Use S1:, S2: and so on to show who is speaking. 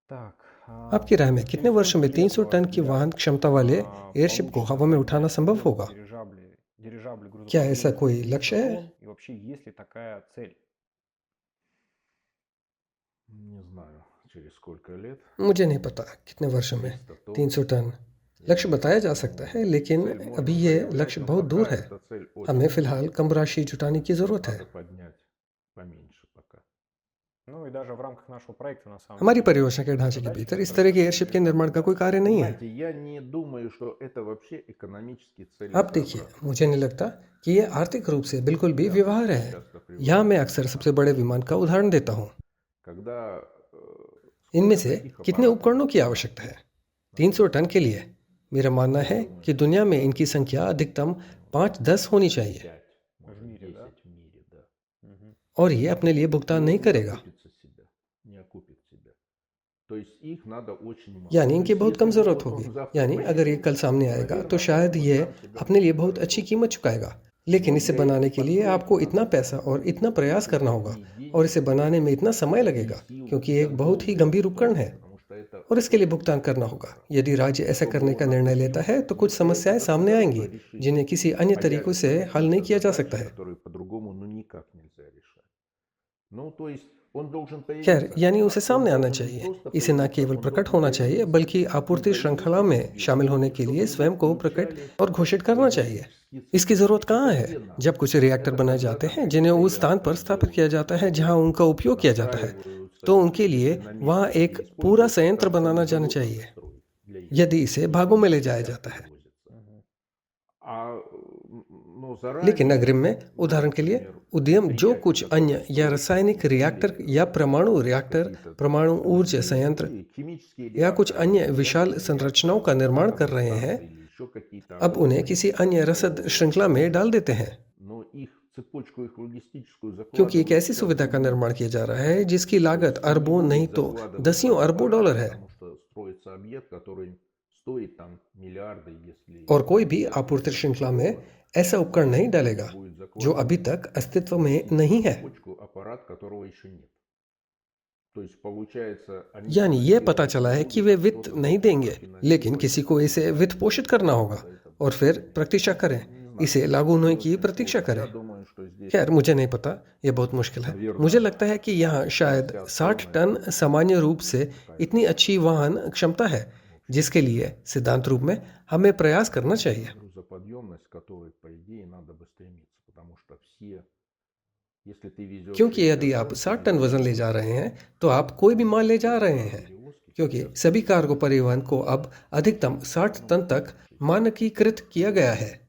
S1: Так,
S2: आपकी राय में कितने
S1: через
S2: वर्षों
S1: сколько
S2: में
S1: лет, на
S2: 300
S1: ваш
S2: टन की
S1: взгляд,
S2: वाहन क्षमता वाले एयरशिप को
S1: получится
S2: हवा में उठाना
S1: превратить
S2: संभव
S1: огромные
S2: होगा?
S1: дирижабли
S2: क्या ऐसा
S1: грузоподъемности
S2: कोई
S1: в
S2: लक्ष्य है?
S1: гексатрон? И вообще, есть ли такая цель?
S3: Не знаю, через сколько лет.
S2: मुझे नहीं पता कितने वर्षों में
S3: 300 तонн.
S2: 300 टन लक्ष्य बताया जा सकता है, लेकिन
S3: Цель
S2: अभी
S3: можно
S2: ये
S3: заявлять,
S2: लक्ष्य
S3: но
S2: बहुत दूर
S3: пока
S2: है।
S3: эта цель
S2: हमें
S3: очень
S2: फिलहाल
S3: далеко.
S2: कम राशि जुटाने की ज़रूरत है।
S3: Надо поднять поменьше пока.
S1: Ну и даже в рамках нашего проекта, на самом
S2: हमारी
S1: деле, есть
S2: परियोजना के
S1: такие
S2: ढांचे के
S1: задачи,
S2: भीतर इस
S1: которые
S2: तरह की
S1: связаны с
S2: एयरशिप के निर्माण का कोई
S1: дирижаблями.
S2: कार्य नहीं है।
S3: Понимаете, я не думаю, что это вообще экономически
S2: आप देखिए,
S3: целесообразно.
S2: मुझे नहीं लगता कि ये आर्थिक रूप से बिल्कुल भी
S3: Я
S2: व्यवहार्य है।
S3: часто
S2: यहाँ
S3: привожу
S2: मैं
S3: пример
S2: अक्सर
S3: там,
S2: सबसे बड़े विमान का उदाहरण देता हूँ।
S3: когда
S2: इनमें
S3: сколько
S2: से
S3: таких
S2: कितने
S3: аппаратов
S2: उपकरणों की
S3: нужно
S2: आवश्यकता है?
S3: на
S2: 300
S3: Земле?
S2: टन के लिए मेरा मानना
S3: Я
S2: है
S3: думаю,
S2: कि
S3: что
S2: दुनिया में इनकी संख्या अधिकतम 5-10 होनी चाहिए,
S3: 5, может
S1: В мире, да?
S3: 10 в мире, да.
S1: Мгм.
S2: और ये अपने लिए भुगतान नहीं
S3: Не
S2: करेगा।
S3: окупится себя, не окупит себя. То есть их надо очень мало.
S2: यानी
S3: То
S2: इनकी
S3: есть
S2: बहुत
S3: если
S2: कम ज़रूरत
S3: вот
S2: होगी।
S3: он завтра
S2: यानी अगर ये
S3: появится,
S2: कल सामने
S3: तो,
S2: आएगा तो
S3: наверное,
S2: शायद
S3: он
S2: ये
S3: сам себя
S2: अपने लिए
S3: очень
S2: बहुत
S3: хорошо
S2: अच्छी
S3: окупит.
S2: कीमत चुकाएगा, लेकिन
S3: Но
S2: इसे
S3: для
S2: बनाने
S3: этой
S2: के लिए
S3: постройки
S2: आपको इतना
S3: надо
S2: पैसा और इतना प्रयास
S3: очень
S2: करना होगा,
S3: большие
S2: और
S3: деньги,
S2: इसे बनाने में इतना समय
S3: большие
S2: लगेगा,
S3: силы
S2: क्योंकि
S3: и
S2: ये एक बहुत ही
S3: долгое
S2: गंभीर उपकरण
S3: время,
S2: है
S3: потому что это
S2: और इसके लिए
S3: очень
S2: भुगतान करना
S3: сложный
S2: होगा।
S3: аппарат.
S2: यदि राज्य ऐसा
S3: Чтобы
S2: करने
S3: он
S2: का निर्णय लेता
S3: окупился,
S2: है तो कुछ
S3: для
S2: समस्याएं
S3: этого
S2: सामने आएंगी,
S3: государство решить
S2: जिन्हें किसी अन्य तरीकों से
S3: появятся
S2: हल नहीं
S3: какие-то
S2: किया जा सकता
S3: задачи,
S2: है।
S3: которые по-другому ну никак нельзя решать. Ну, то есть он должен
S2: खैर,
S3: появиться,
S2: यानी उसे
S3: он
S2: सामने आना
S3: должен не
S2: चाहिए।
S3: просто
S2: इसे न
S3: появиться,
S2: केवल
S3: он
S2: प्रकट
S3: должен
S2: होना चाहिए,
S3: появиться
S2: बल्कि
S3: и
S2: आपूर्ति श्रृंखला
S3: зависеть
S2: में शामिल
S3: себе,
S2: होने
S3: и
S2: के लिए
S3: чтобы его
S2: स्वयं को प्रकट
S3: включали
S2: और घोषित
S3: в
S2: करना चाहिए।
S3: энергетические
S2: इसकी
S3: циклы.
S2: ज़रूरत
S3: Это
S2: कहाँ है
S3: где надо?
S2: जब कुछ रिएक्टर
S3: Это
S2: बनाए
S3: когда
S2: जाते
S3: там
S2: हैं जिन्हें उस
S3: предприятия
S2: स्थान पर स्थापित किया
S3: делают
S2: जाता है जहां उनका उपयोग किया जाता है,
S3: настраиваются,
S2: तो उनके लिए
S3: если на
S2: वहां
S3: месте,
S2: एक
S3: где
S2: पूरा
S3: используется,
S2: संयंत्र
S3: там
S2: बनाना
S3: целый
S2: जाना
S3: завод надо
S2: चाहिए।
S3: строить для
S2: यदि
S3: электричества.
S2: इसे
S3: И
S2: भागों
S3: потом
S2: में ले जाया
S3: десятки
S2: जाता है।
S3: вывозятся.
S1: Мгм.
S3: А, но
S2: लेकिन
S3: заранее,
S2: अग्रिम में
S3: ну,
S2: उदाहरण के लिए
S3: например,
S2: उद्यम जो
S3: предприятия,
S2: कुछ अन्य
S3: которые
S2: या
S3: строят
S2: रासायनिक रिएक्टर
S3: или
S2: या परमाणु रिएक्टर,
S3: какие-то
S2: परमाणु ऊर्जा
S3: другие
S2: संयंत्र
S3: химические
S2: या कुछ
S3: реакторы
S2: अन्य
S3: или
S2: विशाल
S3: ядерные
S2: संरचनाओं
S3: реакторы
S2: का
S3: или
S2: निर्माण कर
S3: атомные
S2: रहे हैं,
S3: станции или еще какие-то
S2: अब उन्हें
S3: огромные,
S2: किसी अन्य रसद श्रृंखला में डाल देते हैं,
S3: но их цепочку, их लогистическую
S2: क्योंकि एक
S3: закладывают
S2: ऐसी
S3: сейчас
S2: सुविधा का
S3: другие
S2: निर्माण किया जा
S3: страны.
S2: रहा है जिसकी
S3: То
S2: लागत
S3: есть не
S2: अरबों नहीं
S3: будут
S2: तो
S3: закладывать
S2: दसियों
S3: там
S2: अरबों
S3: аппараты,
S2: डॉलर है,
S3: потому что строится объект, который стоит там миллиарды, если
S2: और कोई
S3: не
S2: भी
S3: десятки
S2: आपूर्ति
S3: миллиардов
S2: श्रृंखला में
S3: долларов.
S2: ऐसा उपकरण नहीं डालेगा
S3: Будет
S2: जो अभी
S3: закладывать
S2: तक अस्तित्व
S3: в
S2: में नहीं है।
S3: цепочку аппарат, которого еще нет. То есть получается, они
S2: यानी ये पता
S3: финансировать
S2: चला
S3: не
S2: है कि
S3: будут,
S2: वे
S3: а
S2: वित्त
S3: кто-то
S2: नहीं
S3: должен
S2: देंगे, लेकिन
S3: профинансировать
S2: किसी
S3: это
S2: को
S3: и
S2: इसे
S3: дальше
S2: वित्त पोषित करना
S3: что-то
S2: होगा
S3: за это
S2: और
S3: будет
S2: फिर
S3: делать.
S2: प्रतीक्षा करें,
S3: Не знаю,
S2: इसे लागू
S3: это
S2: होने की
S3: очень
S2: प्रतीक्षा
S3: сложно.
S2: करें।
S3: Я думаю, что здесь,
S2: खैर, मुझे नहीं पता, ये बहुत मुश्किल है।
S3: наверное,
S2: मुझे लगता है कि यहाँ शायद 60
S3: полная
S2: टन सामान्य रूप से
S3: какая-то
S2: इतनी अच्छी वाहन क्षमता है,
S3: в общем,
S2: जिसके लिए सिद्धांत रूप में हमें प्रयास करना चाहिए।
S3: грузоподъемность, к которой, по идее, надо бы стремиться, потому что все, если ты везешь
S2: क्योंकि
S3: 60
S2: यदि आप
S3: тонн, ты
S2: 60 टन
S3: везешь
S2: वजन ले जा रहे हैं तो आप कोई भी माल ले जा रहे हैं,
S3: перевозки
S2: क्योंकि
S3: сейчас
S2: सभी कार्गो
S3: очень
S2: परिवहन को अब अधिकतम 60 टन तक मानकीकृत किया गया है।